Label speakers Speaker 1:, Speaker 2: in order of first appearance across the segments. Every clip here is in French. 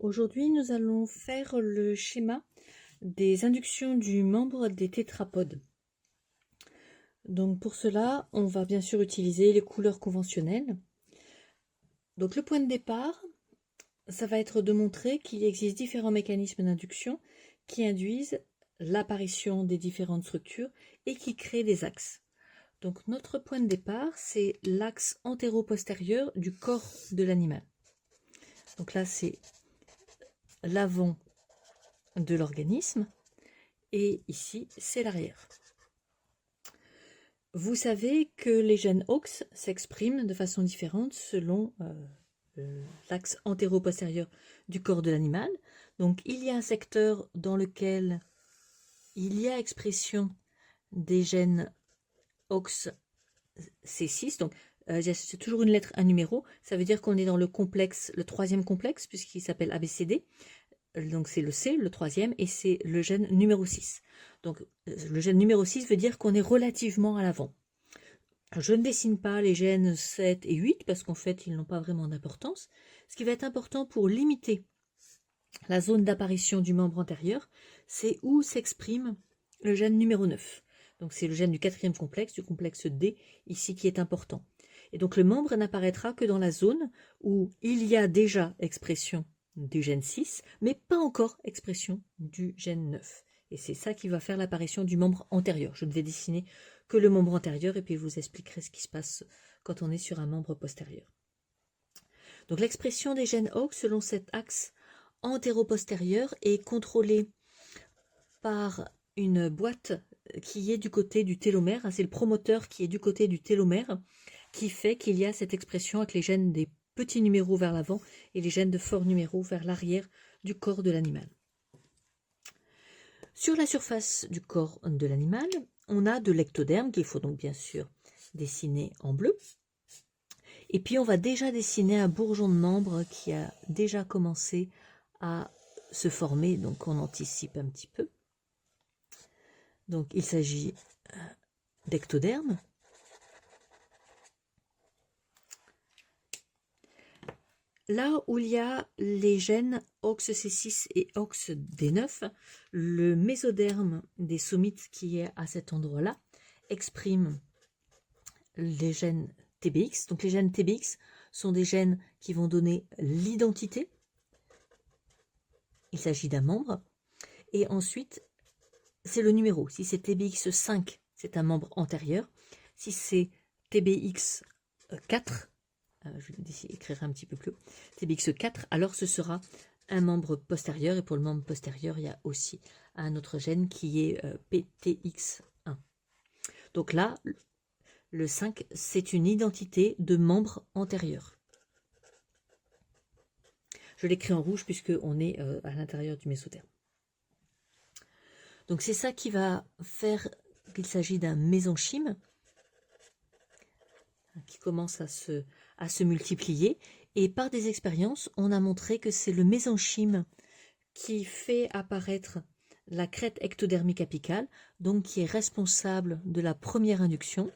Speaker 1: Aujourd'hui, nous allons faire le schéma des inductions du membre des tétrapodes. Donc pour cela, on va bien sûr utiliser les couleurs conventionnelles. Donc le point de départ, ça va être de montrer qu'il existe différents mécanismes d'induction qui induisent l'apparition des différentes structures et qui créent des axes. Donc notre point de départ, c'est l'axe antéro-postérieur du corps de l'animal. Donc là, c'est l'avant de l'organisme et ici, c'est l'arrière. Vous savez que les gènes OX s'expriment de façon différente selon l'axe antéro-postérieur du corps de l'animal. Donc il y a un secteur dans lequel il y a expression des gènes OX C6, donc c'est toujours une lettre, un numéro, ça veut dire qu'on est dans le complexe, le troisième complexe, puisqu'il s'appelle ABCD. Donc c'est le C, le troisième, et c'est le gène numéro 6. Donc le gène numéro 6 veut dire qu'on est relativement à l'avant. Je ne dessine pas les gènes 7 et 8 parce qu'en fait ils n'ont pas vraiment d'importance. Ce qui va être important pour limiter la zone d'apparition du membre antérieur, c'est où s'exprime le gène numéro 9. Donc c'est le gène du quatrième complexe, du complexe D, ici qui est important. Et donc le membre n'apparaîtra que dans la zone où il y a déjà expression du gène 6, mais pas encore expression du gène 9. Et c'est ça qui va faire l'apparition du membre antérieur. Je ne vais dessiner que le membre antérieur et puis je vous expliquerai ce qui se passe quand on est sur un membre postérieur. Donc l'expression des gènes OX selon cet axe antéro-postérieur est contrôlée par une boîte qui est du côté du télomère. C'est le promoteur qui est du côté du télomère qui fait qu'il y a cette expression avec les gènes des petits numéros vers l'avant et les gènes de forts numéros vers l'arrière du corps de l'animal. Sur la surface du corps de l'animal, on a de l'ectoderme qu'il faut donc bien sûr dessiner en bleu. Et puis on va déjà dessiner un bourgeon de membre qui a déjà commencé à se former, donc on anticipe un petit peu. Donc il s'agit d'ectoderme. Là où il y a les gènes OXC6 et OXD9, le mésoderme des somites qui est à cet endroit-là exprime les gènes TBX. Donc les gènes TBX sont des gènes qui vont donner l'identité. Il s'agit d'un membre. Et ensuite, c'est le numéro. Si c'est TBX5, c'est un membre antérieur. Si c'est TBX4, je vais écrire un petit peu plus haut, TBX4, alors ce sera un membre postérieur. Et pour le membre postérieur, il y a aussi un autre gène qui est PTX1. Donc là, le 5, c'est une identité de membre antérieur. Je l'écris en rouge puisqu'on est à l'intérieur du mésoderme. Donc c'est ça qui va faire qu'il s'agit d'un mésenchyme qui commence à se multiplier. Et par des expériences, on a montré que c'est le mésenchyme qui fait apparaître la crête ectodermique apicale, donc qui est responsable de la première induction.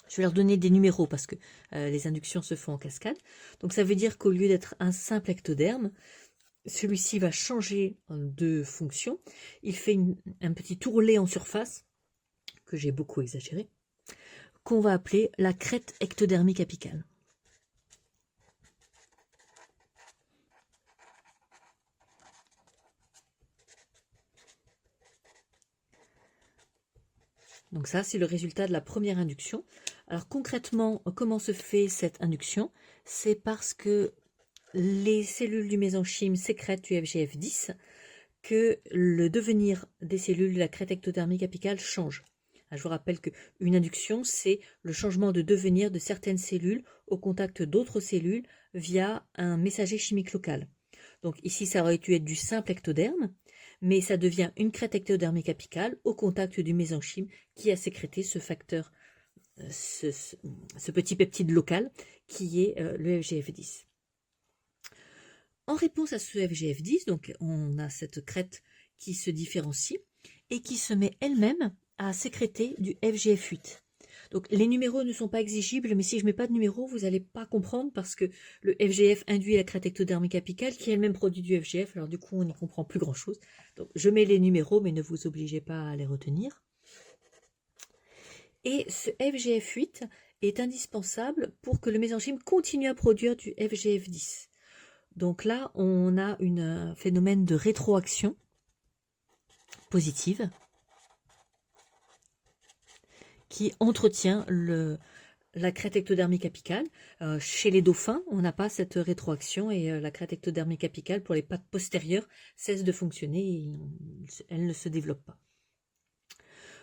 Speaker 1: Je vais leur donner des numéros parce que les inductions se font en cascade. Donc ça veut dire qu'au lieu d'être un simple ectoderme, celui-ci va changer de fonction. Il fait un petit tourlet en surface, que j'ai beaucoup exagéré, qu'on va appeler la crête ectodermique apicale. Donc ça, c'est le résultat de la première induction. Alors concrètement, comment se fait cette induction? C'est parce que les cellules du mésenchyme sécrètent du FGF10 que le devenir des cellules de la crête ectodermique apicale change. Je vous rappelle qu'une induction, c'est le changement de devenir de certaines cellules au contact d'autres cellules via un messager chimique local. Donc ici, ça aurait dû être du simple ectoderme, mais ça devient une crête ectodermique apicale au contact du mésenchyme qui a sécrété ce facteur, ce petit peptide local qui est le FGF10. En réponse à ce FGF10, donc on a cette crête qui se différencie et qui se met elle-même à sécréter du FGF8. Donc les numéros ne sont pas exigibles, mais si je mets pas de numéros, vous n'allez pas comprendre parce que le FGF induit la crête ectodermique apicale qui elle-même produit du FGF, alors du coup on n'y comprend plus grand-chose. Donc je mets les numéros, mais ne vous obligez pas à les retenir. Et ce FGF8 est indispensable pour que le mésenchyme continue à produire du FGF10. Donc là, on a un phénomène de rétroaction positive qui entretient la crête ectodermique apicale. Chez les dauphins, on n'a pas cette rétroaction et la crête ectodermique apicale pour les pattes postérieures cesse de fonctionner et elle ne se développe pas.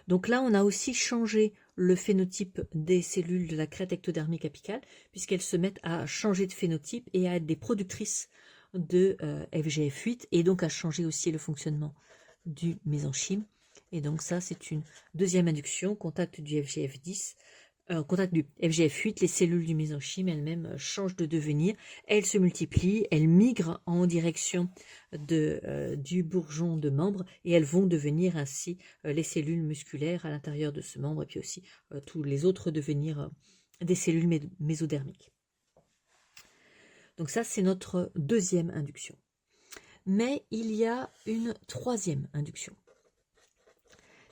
Speaker 1: Donc là, on a aussi changé le phénotype des cellules de la crête ectodermique apicale puisqu'elles se mettent à changer de phénotype et à être des productrices de FGF8 et donc à changer aussi le fonctionnement du mésenchyme. Et donc ça, c'est une deuxième induction, contact du FGF10, contact du FGF8, les cellules du mésenchyme elles-mêmes changent de devenir, elles se multiplient, elles migrent en direction du bourgeon de membre et elles vont devenir ainsi les cellules musculaires à l'intérieur de ce membre et puis aussi tous les autres devenir des cellules mésodermiques. Donc ça, c'est notre deuxième induction. Mais il y a une troisième induction.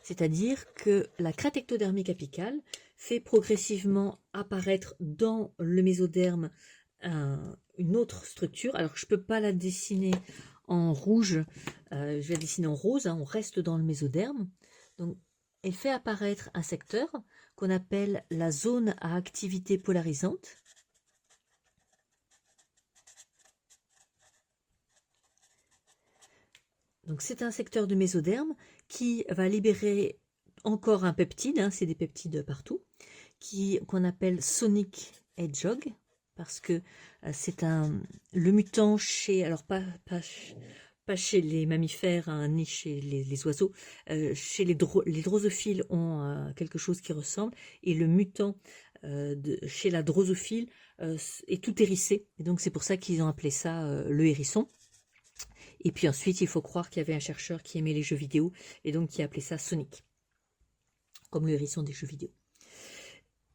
Speaker 1: C'est-à-dire que la crête ectodermique apicale fait progressivement apparaître dans le mésoderme une autre structure. Alors je ne peux pas la dessiner en rouge, je vais la dessiner en rose, on reste dans le mésoderme. Donc elle fait apparaître un secteur qu'on appelle la zone à activité polarisante. Donc c'est un secteur de mésoderme qui va libérer encore un peptide, c'est des peptides partout, qu'on appelle sonic hedgehog, parce que c'est le mutant chez, alors pas chez les mammifères, ni chez les oiseaux, chez les drosophiles ont quelque chose qui ressemble, et le mutant chez la drosophile est tout hérissé, et donc c'est pour ça qu'ils ont appelé ça le hérisson. Et puis ensuite, il faut croire qu'il y avait un chercheur qui aimait les jeux vidéo et donc qui a appelé ça Sonic, comme le hérisson des jeux vidéo.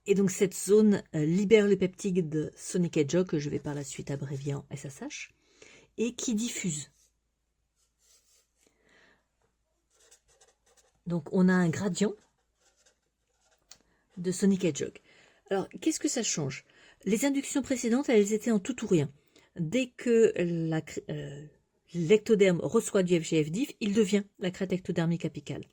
Speaker 1: Et donc cette zone libère le peptide de Sonic Hedgehog, que je vais par la suite abrévier en SSH, et qui diffuse. Donc on a un gradient de Sonic Hedgehog. Alors qu'est-ce que ça change? Les inductions précédentes, elles étaient en tout ou rien. Dès que l'ectoderme reçoit du FGF10, il devient la crête ectodermique apicale.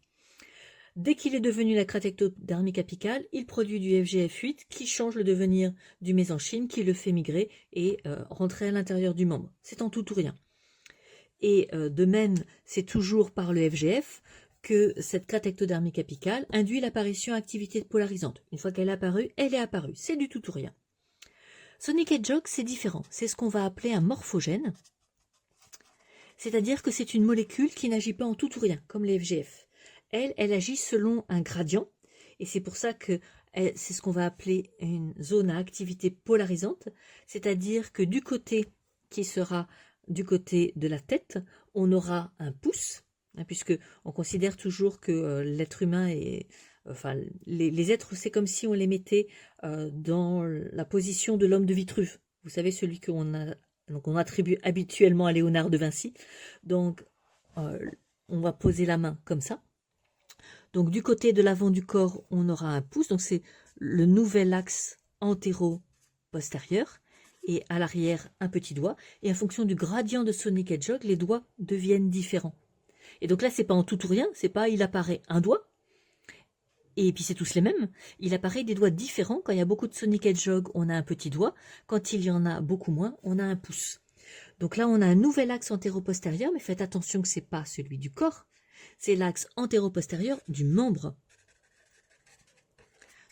Speaker 1: Dès qu'il est devenu la crête ectodermique apicale, il produit du FGF8 qui change le devenir du mésenchyme, qui le fait migrer et rentrer à l'intérieur du membre. C'est en tout ou rien. Et de même, c'est toujours par le FGF que cette crête ectodermique apicale induit l'apparition activité polarisante. Une fois qu'elle est apparue, elle est apparue. C'est du tout ou rien. Sonic Hedgehog, c'est différent. C'est ce qu'on va appeler un morphogène. C'est-à-dire que c'est une molécule qui n'agit pas en tout ou rien, comme les FGF. Elle agit selon un gradient, et c'est pour ça que c'est ce qu'on va appeler une zone à activité polarisante, c'est-à-dire que du côté qui sera du côté de la tête, on aura un pouce, puisque on considère toujours que l'être humain est... Enfin, les êtres, c'est comme si on les mettait dans la position de l'homme de Vitruve. Vous savez, celui qu'on attribue habituellement à Léonard de Vinci. Donc, on va poser la main comme ça. Donc, du côté de l'avant du corps, on aura un pouce. Donc, c'est le nouvel axe antéro-postérieur. Et à l'arrière, un petit doigt. Et en fonction du gradient de Sonic Hedgehog, les doigts deviennent différents. Et donc là, c'est pas en tout ou rien. C'est pas il apparaît un doigt. Et puis c'est tous les mêmes. Il apparaît des doigts différents. Quand il y a beaucoup de Sonic Hedgehog, on a un petit doigt. Quand il y en a beaucoup moins, on a un pouce. Donc là, on a un nouvel axe antéro-postérieur, mais faites attention que ce n'est pas celui du corps. C'est l'axe antéro-postérieur du membre.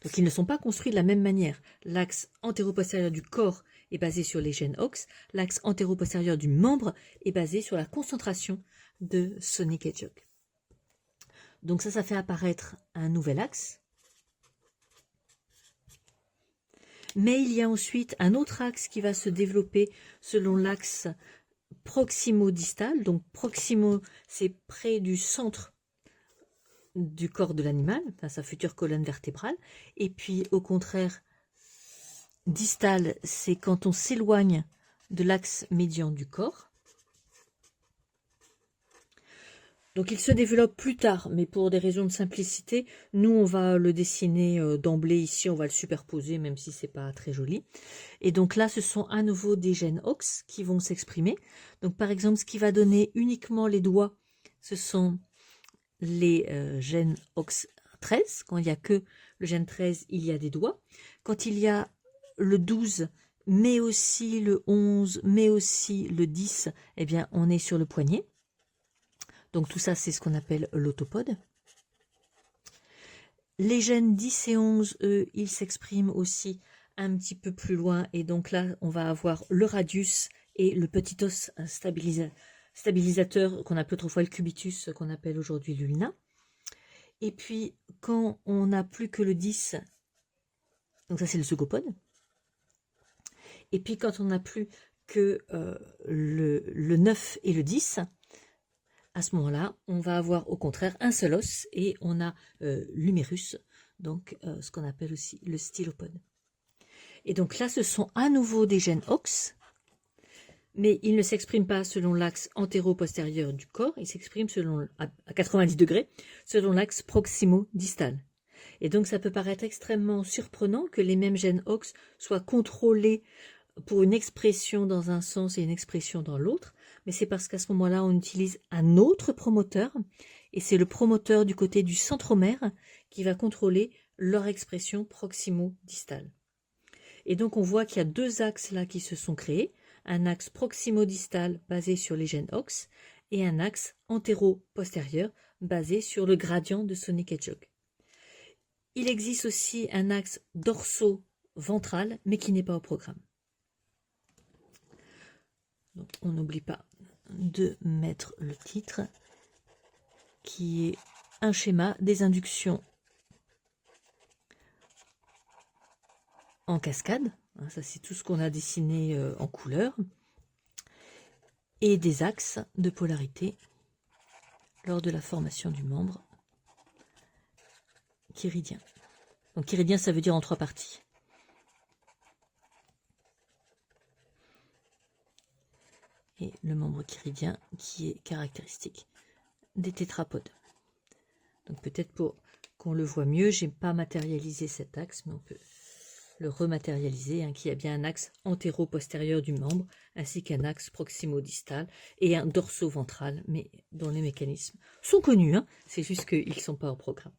Speaker 1: Donc ils ne sont pas construits de la même manière. L'axe antéro-postérieur du corps est basé sur les gènes OX. L'axe antéro-postérieur du membre est basé sur la concentration de Sonic Hedgehog. Donc ça fait apparaître un nouvel axe. Mais il y a ensuite un autre axe qui va se développer selon l'axe proximo-distal. Donc proximo, c'est près du centre du corps de l'animal, enfin sa future colonne vertébrale. Et puis au contraire, distal, c'est quand on s'éloigne de l'axe médian du corps. Donc il se développe plus tard, mais pour des raisons de simplicité, nous on va le dessiner d'emblée ici, on va le superposer, même si c'est pas très joli. Et donc là, ce sont à nouveau des gènes OX qui vont s'exprimer. Donc par exemple, ce qui va donner uniquement les doigts, ce sont les gènes OX13. Quand il n'y a que le gène 13, il y a des doigts. Quand il y a le 12, mais aussi le 11, mais aussi le 10, eh bien on est sur le poignet. Donc tout ça, c'est ce qu'on appelle l'autopode. Les gènes 10 et 11, eux, ils s'expriment aussi un petit peu plus loin. Et donc là, on va avoir le radius et le petit os stabilisateur qu'on appelle autrefois le cubitus, qu'on appelle aujourd'hui l'ulna. Et puis, quand on n'a plus que le 10, donc ça c'est le zygopode. Et puis quand on n'a plus que le 9 et le 10, à ce moment-là, on va avoir au contraire un seul os et on a l'humérus, donc ce qu'on appelle aussi le stylopode. Et donc là, ce sont à nouveau des gènes OX, mais ils ne s'expriment pas selon l'axe antéro-postérieur du corps, ils s'expriment à 90 degrés selon l'axe proximo-distal. Et donc ça peut paraître extrêmement surprenant que les mêmes gènes OX soient contrôlés pour une expression dans un sens et une expression dans l'autre, mais c'est parce qu'à ce moment-là, on utilise un autre promoteur, et c'est le promoteur du côté du centromère qui va contrôler leur expression proximo-distale. Et donc on voit qu'il y a deux axes là qui se sont créés, un axe proximo-distal basé sur les gènes OX et un axe antéro-postérieur basé sur le gradient de Sonic-Hedgehog. Il existe aussi un axe dorso-ventral, mais qui n'est pas au programme. Donc, on n'oublie pas de mettre le titre qui est un schéma des inductions en cascade. Ça, c'est tout ce qu'on a dessiné en couleur. Et des axes de polarité lors de la formation du membre chiridien. Donc, chiridien, ça veut dire en trois parties. Et le membre chiridien qui est caractéristique des tétrapodes. Donc peut-être pour qu'on le voit mieux, j'ai pas matérialisé cet axe, mais on peut le rematérialiser, qui a bien un axe antéro-postérieur du membre, ainsi qu'un axe proximo-distal et un dorso-ventral, mais dont les mécanismes sont connus, c'est juste qu'ils ne sont pas au programme.